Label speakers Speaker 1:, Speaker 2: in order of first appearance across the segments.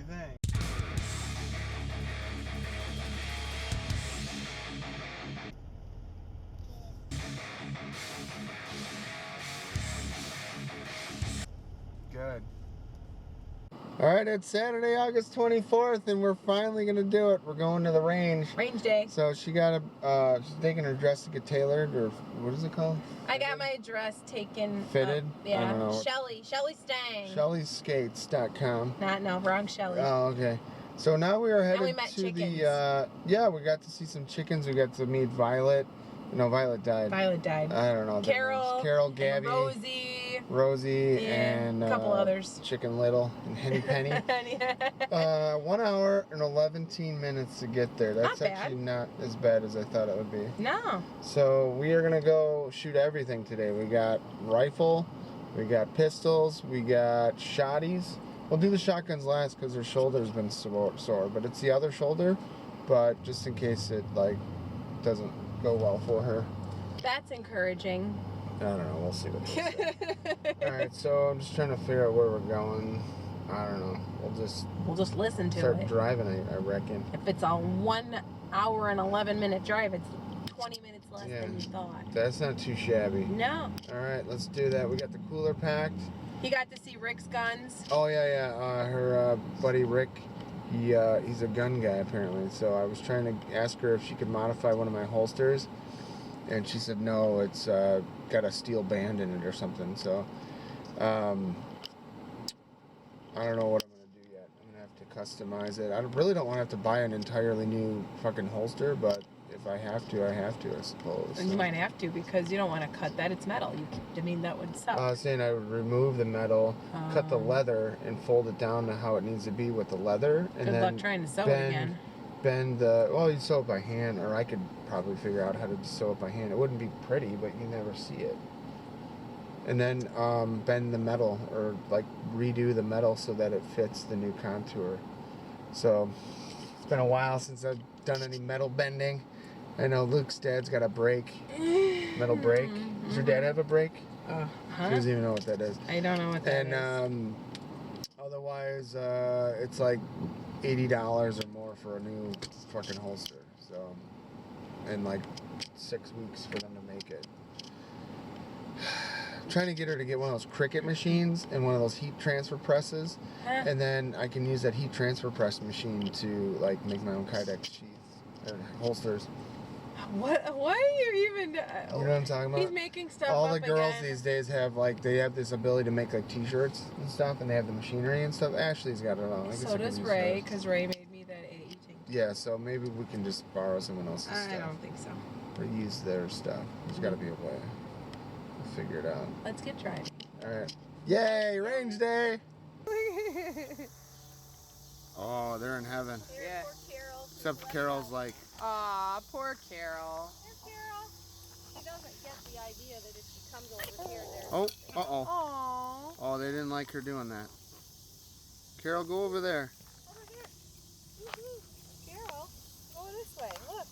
Speaker 1: you think? Good. Alright, it's Saturday, August 24th, and we're finally going to do it. We're going to the range.
Speaker 2: Range day.
Speaker 1: So she got she's taking her dress to get tailored, or what is it called?
Speaker 2: I got my dress taken.
Speaker 1: Fitted?
Speaker 2: Yeah.
Speaker 1: I don't know.
Speaker 2: Shelly Stang.
Speaker 1: ShellySkates.com.
Speaker 2: No, wrong Shelly.
Speaker 1: Oh, okay. So now we are headed
Speaker 2: we met
Speaker 1: to
Speaker 2: chickens.
Speaker 1: the, yeah, we got to see some chickens. We got to meet Violet. No, Violet died.
Speaker 2: Violet died.
Speaker 1: I don't know.
Speaker 2: Carol,
Speaker 1: Gabby,
Speaker 2: Rosie,
Speaker 1: and
Speaker 2: a couple others.
Speaker 1: Chicken Little, and Henny Penny. 1 hour and 11 minutes to get there. That's actually not as bad as I thought it would be.
Speaker 2: No.
Speaker 1: So we are gonna go shoot everything today. We got rifle, we got pistols, we got shotties. We'll do the shotguns last because her shoulder's been sore, but it's the other shoulder. But just in case it doesn't go well for her.
Speaker 2: That's encouraging.
Speaker 1: I don't know. We'll see what they say. All right, so I'm just trying to figure out where we're going. I don't know. We'll just
Speaker 2: listen to
Speaker 1: start
Speaker 2: it.
Speaker 1: driving. I reckon.
Speaker 2: If it's a 1 hour and 11 minute drive, it's 20 minutes less than you thought.
Speaker 1: That's not too shabby.
Speaker 2: No.
Speaker 1: All right, let's do that. We got the cooler packed.
Speaker 2: You got to see Rick's guns.
Speaker 1: Oh yeah. Her buddy Rick. He's a gun guy apparently. So I was trying to ask her if she could modify one of my holsters, and she said no. It's got a steel band in it or something. So I don't know what I'm gonna do yet. I'm gonna have to customize it. I really don't want to have to buy an entirely new fucking holster, but if I have to, I have to, I suppose.
Speaker 2: And you might have to because you don't want to cut that. It's metal. That would suck.
Speaker 1: I was saying I would remove the metal, cut the leather, and fold it down to how it needs to be with the leather. And
Speaker 2: Good
Speaker 1: then
Speaker 2: luck trying to sew it again.
Speaker 1: Bend the, well, you sew it by hand, or I could probably figure out how to sew it by hand. It wouldn't be pretty, but you never see it. And then bend the metal, or like redo the metal so that it fits the new contour. So it's been a while since I've done any metal bending. I know Luke's dad's got a brake, metal brake. Does your dad have a brake? She doesn't even know what that is.
Speaker 2: I don't know what that is.
Speaker 1: And otherwise, it's like $80 or more for a new fucking holster. So, and like 6 weeks for them to make it. I'm trying to get her to get one of those Cricut machines and one of those heat transfer presses, and then I can use that heat transfer press machine to like make my own Kydex sheaths or holsters.
Speaker 2: What are you even?
Speaker 1: You know what I'm talking about?
Speaker 2: He's making stuff.
Speaker 1: All the girls these days have they have this ability to make like T-shirts and stuff, and they have the machinery and stuff. Ashley's got it all.
Speaker 2: So does Ray, because Ray made me that eating.
Speaker 1: Yeah, so maybe we can just borrow someone else's stuff.
Speaker 2: I don't think so.
Speaker 1: Or use their stuff. There's got to be a way. We'll figure it out.
Speaker 2: Let's get driving.
Speaker 1: All right. Yay, range day! Oh, they're in heaven.
Speaker 2: Yeah.
Speaker 1: Except Carol's like.
Speaker 2: Aw, poor Carol.
Speaker 3: Poor Carol. She doesn't get the idea that if she comes over here, there's...
Speaker 1: Oh, uh-oh.
Speaker 2: Aww.
Speaker 1: Oh, they didn't like her doing that. Carol, go over there.
Speaker 3: Over here. Carol, go this way. Look.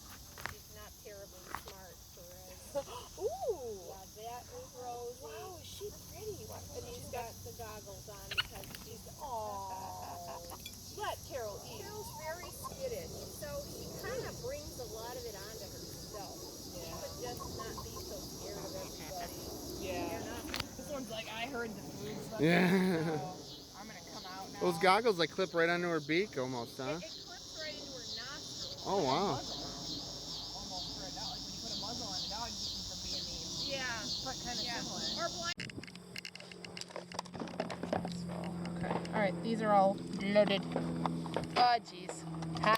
Speaker 3: She's not terribly smart, Perez.
Speaker 2: Ooh.
Speaker 3: Yeah, that is Rosie. Wow, is she pretty? But she's got the goggles on because she's... Let Carol eat. Carol's very skittish, so she kind of brings a lot of it onto herself. Yeah. She would just not be so scared of everybody.
Speaker 2: Yeah. This one's like, I heard the food stuff.
Speaker 1: Yeah.
Speaker 2: So I'm going to come out now.
Speaker 1: Those goggles like clip right onto her beak almost, huh?
Speaker 3: It clips right into her nostrils.
Speaker 1: Oh, wow.
Speaker 2: Almost for a dog. Like when you put a muzzle on a dog, you can from being mean.
Speaker 3: Yeah.
Speaker 2: But kind of similar.
Speaker 3: Or blind.
Speaker 2: Okay. All right. These are all loaded. Oh, jeez. Hi.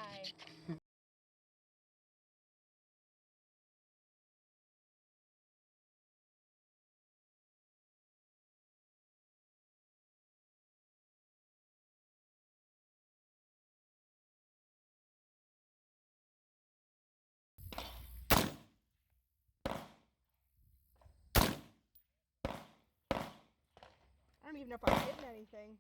Speaker 2: I don't even know if I'm hitting anything.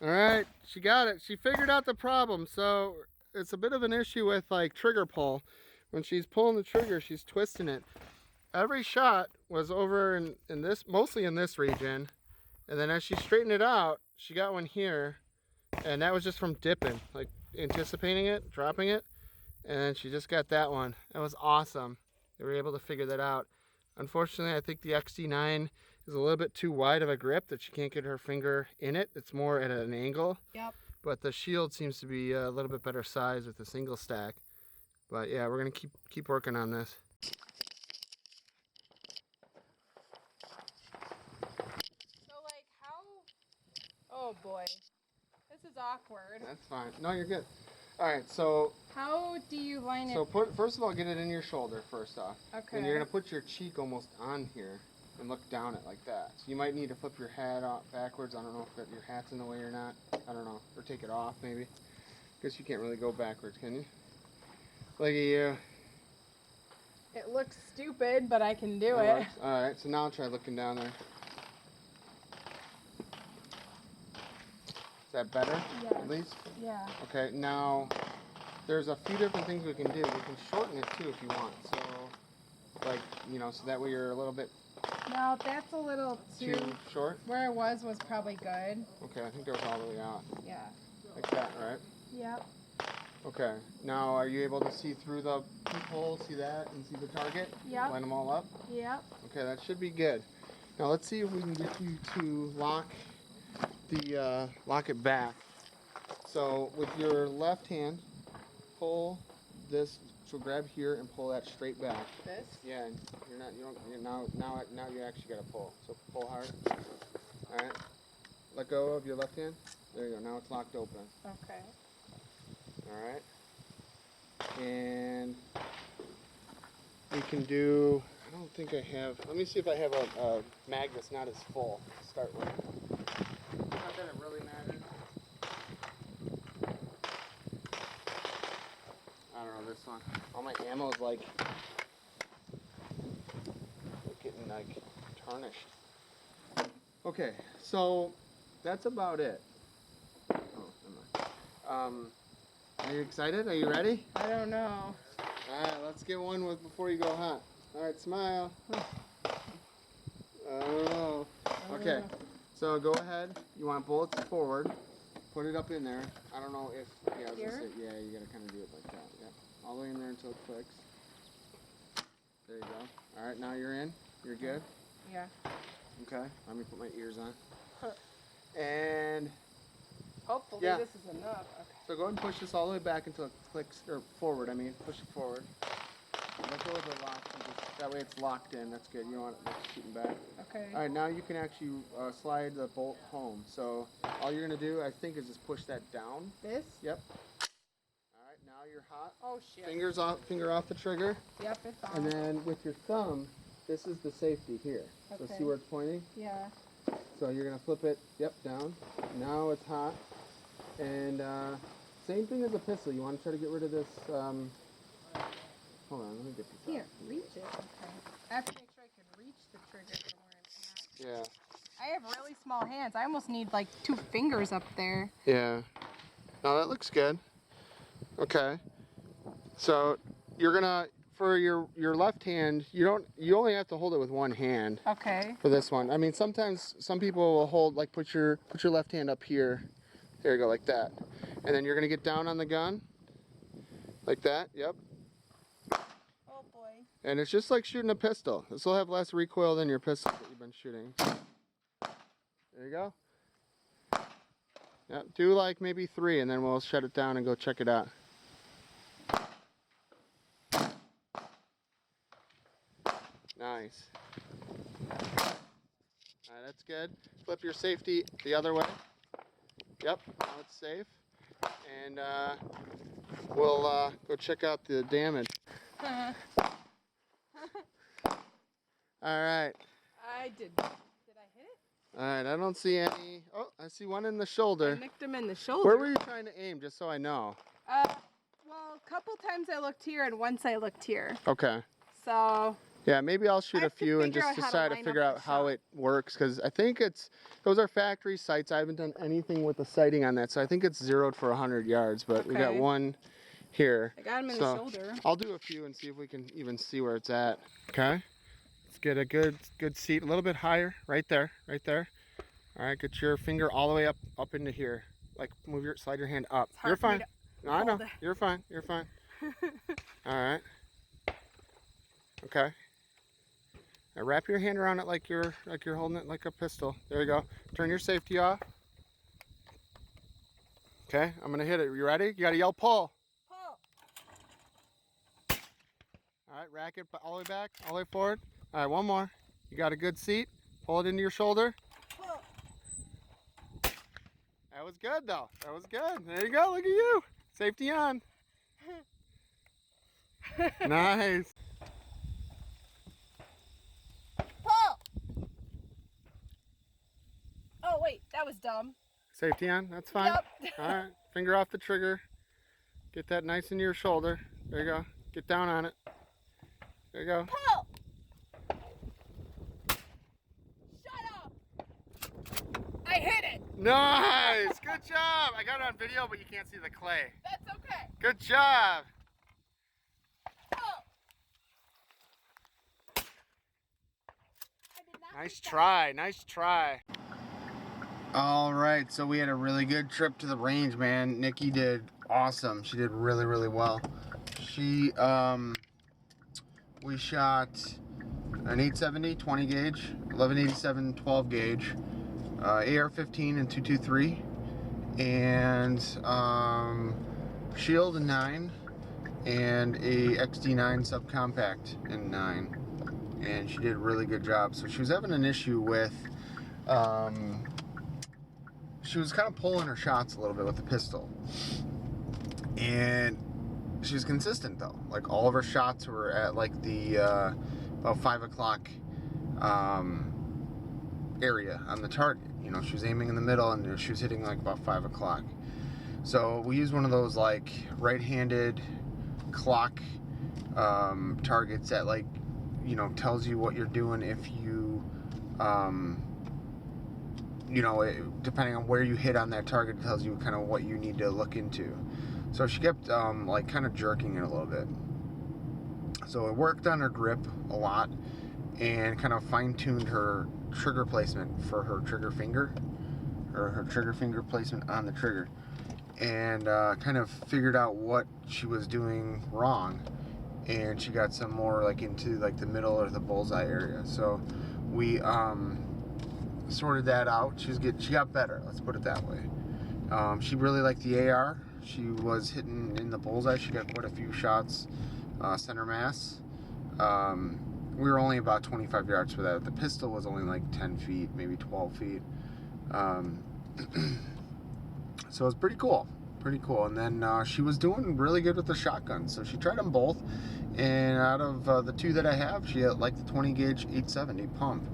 Speaker 1: All right, she got it. She figured out the problem. So it's a bit of an issue with like trigger pull. When she's pulling the trigger, she's twisting it. Every shot was over in this, mostly in this region, And then as she straightened it out, she got one here, and that was just from dipping, like anticipating it, dropping it. And then she just got that one. That was awesome. They were able to figure that out. Unfortunately, I think the XD9 is a little bit too wide of a grip that she can't get her finger in it. It's more at an angle.
Speaker 2: Yep.
Speaker 1: But the shield seems to be a little bit better size with the single stack. But yeah, we're gonna keep working on this.
Speaker 2: So like how? Oh boy, this is awkward.
Speaker 1: That's fine. No, you're good. All right, so
Speaker 2: How do you line it?
Speaker 1: so first of all, get it in your shoulder first off.
Speaker 2: Okay.
Speaker 1: And you're gonna put your cheek almost on here and look down it like that. So you might need to flip your hat off backwards. I don't know if your hat's in the way or not. I don't know, or take it off maybe. Guess you can't really go backwards, can you? Look at you.
Speaker 2: It looks stupid, but I can do it.
Speaker 1: All right, so now try looking down there. Is that better?
Speaker 2: Yeah.
Speaker 1: At least?
Speaker 2: Yeah.
Speaker 1: Okay, now there's a few different things we can do. We can shorten it too if you want. So, like, you know, so that way you're a little bit
Speaker 2: No, that's a little
Speaker 1: too short.
Speaker 2: Where it was probably good.
Speaker 1: Okay, I think that was all the way out.
Speaker 2: Yeah.
Speaker 1: Like that, right?
Speaker 2: Yep.
Speaker 1: Okay, now are you able to see through the peephole, see that, and see the target?
Speaker 2: Yep.
Speaker 1: Line them all up?
Speaker 2: Yep.
Speaker 1: Okay, that should be good. Now let's see if we can get you to lock it back. So with your left hand, pull this. So grab here and pull that straight back.
Speaker 2: This?
Speaker 1: Yeah, now you actually got to pull. So pull hard. All right. Let go of your left hand. There you go. Now it's locked open.
Speaker 2: Okay.
Speaker 1: All right. And we can do. I don't think I have. Let me see if I have a mag that's not as full to start with. Not that it really matters. I don't know this one. All my ammo is like getting like tarnished. Okay, so that's about it. Oh, never mind. Are you excited? Are you ready?
Speaker 2: I don't know.
Speaker 1: All right, let's get one with before you go hot. All right, smile. I don't know. Okay, so go ahead. You want bullets forward. Put it up in there. I don't know if I was gonna say, yeah, you gotta kind of do it like that. Yeah, all the way in there until it clicks. There you go. All right, now you're in. You're good.
Speaker 2: Yeah.
Speaker 1: Okay. Let me put my ears on. And
Speaker 2: hopefully this is enough. Okay.
Speaker 1: So go ahead and push this all the way back until it clicks, or forward. I mean, push it forward. Let go of the lock. That way it's locked in. That's good. You don't want it shooting back.
Speaker 2: Okay.
Speaker 1: All right, now you can actually slide the bolt home. So all you're gonna do, I think, is just push that down.
Speaker 2: This?
Speaker 1: Yep. All right, now you're hot.
Speaker 2: Oh shit.
Speaker 1: Finger off the trigger.
Speaker 2: Yep, it's on.
Speaker 1: And then with your thumb, this is the safety here.
Speaker 2: Okay.
Speaker 1: So see where it's pointing?
Speaker 2: Yeah.
Speaker 1: So you're gonna flip it. Yep, down. Now it's hot. And same thing as a pistol. You want to try to get rid of this. Hold on, let me get this.
Speaker 2: Can't reach it. Okay. I have to make sure I can reach the trigger from where it's at.
Speaker 1: Yeah.
Speaker 2: I have really small hands. I almost need like 2 fingers up there.
Speaker 1: Yeah. Now that looks good. Okay. So you're gonna, for your left hand, you only have to hold it with one hand.
Speaker 2: Okay.
Speaker 1: For this one. I mean, sometimes some people will hold, like, put your left hand up here. There you go, like that. And then you're gonna get down on the gun. Like that, yep.
Speaker 2: Oh boy.
Speaker 1: And it's just like shooting a pistol. This will have less recoil than your pistol that you've been shooting. There you go. Yep, do like maybe 3 and then we'll shut it down and go check it out. Nice. Alright, that's good. Flip your safety the other way. Yep, now it's safe. And we'll go check out the damage. Alright.
Speaker 2: I did. Did I hit it?
Speaker 1: Alright, I don't see any. Oh, I see one in the shoulder.
Speaker 2: I nicked him in the shoulder.
Speaker 1: Where were you trying to aim, just so I know?
Speaker 2: Well, a couple times I looked here and once I looked here.
Speaker 1: Okay.
Speaker 2: So.
Speaker 1: Yeah, maybe I'll shoot a few and just decide to figure out how it works, because I think those are factory sights. I haven't done anything with the sighting on that, so I think it's zeroed for 100 yards, but we got one here.
Speaker 2: I got him in the shoulder.
Speaker 1: I'll do a few and see if we can even see where it's at. Okay. Let's get a good seat, a little bit higher, right there. All right, get your finger all the way up into here. Like slide your hand up. You're fine. No, I know. You're fine. You're fine. All right. Okay. Now wrap your hand around it like you're holding it like a pistol. There you go. Turn your safety off. Okay, I'm gonna hit it. You ready? You gotta yell pull.
Speaker 3: Pull.
Speaker 1: All right, rack it all the way back, all the way forward. All right, one more. You got a good seat. Pull it into your shoulder.
Speaker 3: Pull.
Speaker 1: That was good though. That was good. There you go. Look at you. Safety on. Nice.
Speaker 3: Pull. Oh wait, that was dumb.
Speaker 1: Safety on. That's fine.
Speaker 3: Yep.
Speaker 1: All right. Finger off the trigger. Get that nice into your shoulder. There you go. Get down on it. There you go.
Speaker 3: Pull. Shut up. I hit it.
Speaker 1: Nice. Good job. I got it on video, but you can't see the clay.
Speaker 3: That's okay.
Speaker 1: Good job.
Speaker 3: Pull.
Speaker 1: Nice try. Nice try. All right, so we had a really good trip to the range, man. Nikki did awesome. She did really, really well. She, we shot an 870 20 gauge, 1187 12 gauge, AR-15 and 223, and Shield in 9, and a XD9 subcompact in 9, and she did a really good job. So she was having an issue with, she was kind of pulling her shots a little bit with the pistol, and she was consistent though. Like all of her shots were at like the about 5 o'clock area on the target. You know, she was aiming in the middle and she was hitting like about 5 o'clock. So we used one of those like right-handed clock targets that, like, you know, tells you what you're doing if you you know, depending on where you hit on that target, it tells you kind of what you need to look into. So she kept like kind of jerking it a little bit. So it worked on her grip a lot and kind of fine-tuned her trigger placement for her trigger finger, or her trigger finger placement on the trigger, and kind of figured out what she was doing wrong, and she got some more like into like the middle or the bullseye area. So we sorted that out. She got better, let's put it that way. She really liked the AR. She was hitting in the bullseye. She got quite a few shots center mass. We were only about 25 yards for that. The pistol was only like 10 feet, maybe 12 feet. So it was pretty cool. And then she was doing really good with the shotgun. So she tried them both. And out of the two that I have, she liked the 20 gauge 870 pump.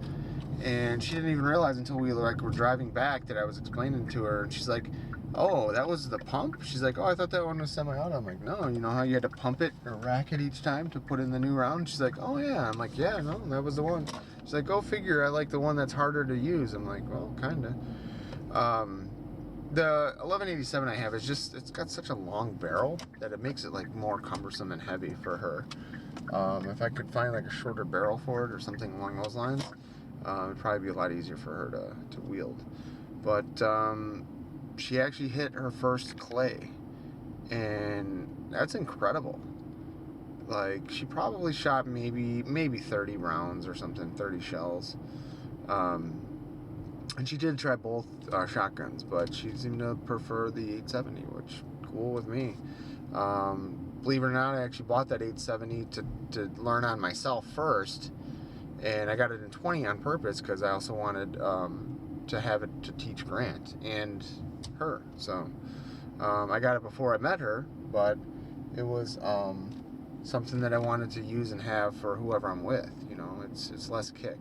Speaker 1: And she didn't even realize until we were driving back that I was explaining to her. And she's like, oh, that was the pump? She's like, oh, I thought that one was semi-auto. I'm like, no, you know how you had to pump it or rack it each time to put in the new round? She's like, oh yeah. I'm like, yeah, no, that was the one. She's like, go figure, I like the one that's harder to use. I'm like, well, kinda. The 1187 I have is just, it's got such a long barrel that it makes it like more cumbersome and heavy for her. If I could find like a shorter barrel for it or something along those lines, it'd probably be a lot easier for her to wield. But she actually hit her first clay, and that's incredible. Like, she probably shot maybe 30 rounds or something, 30 shells. And she did try both shotguns, but she seemed to prefer the 870, which cool with me. Believe it or not, I actually bought that 870 to learn on myself first, and I got it in 20 on purpose because I also wanted to have it to teach Grant and her. So I got it before I met her, but it was something that I wanted to use and have for whoever I'm with. You know, it's less kick.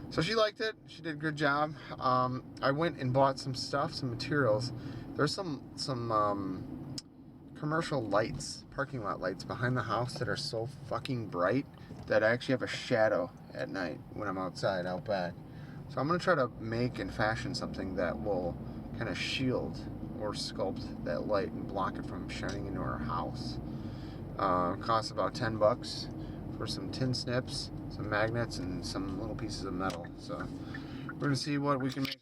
Speaker 1: So she liked it. She did a good job. I went and bought some stuff, some materials. There's some commercial lights, parking lot lights behind the house that are so fucking bright that I actually have a shadow at night when I'm outside, out back. So I'm going to try to make and fashion something that will kind of shield or sculpt that light and block it from shining into our house. It costs about $10 for some tin snips, some magnets, and some little pieces of metal. So we're going to see what we can make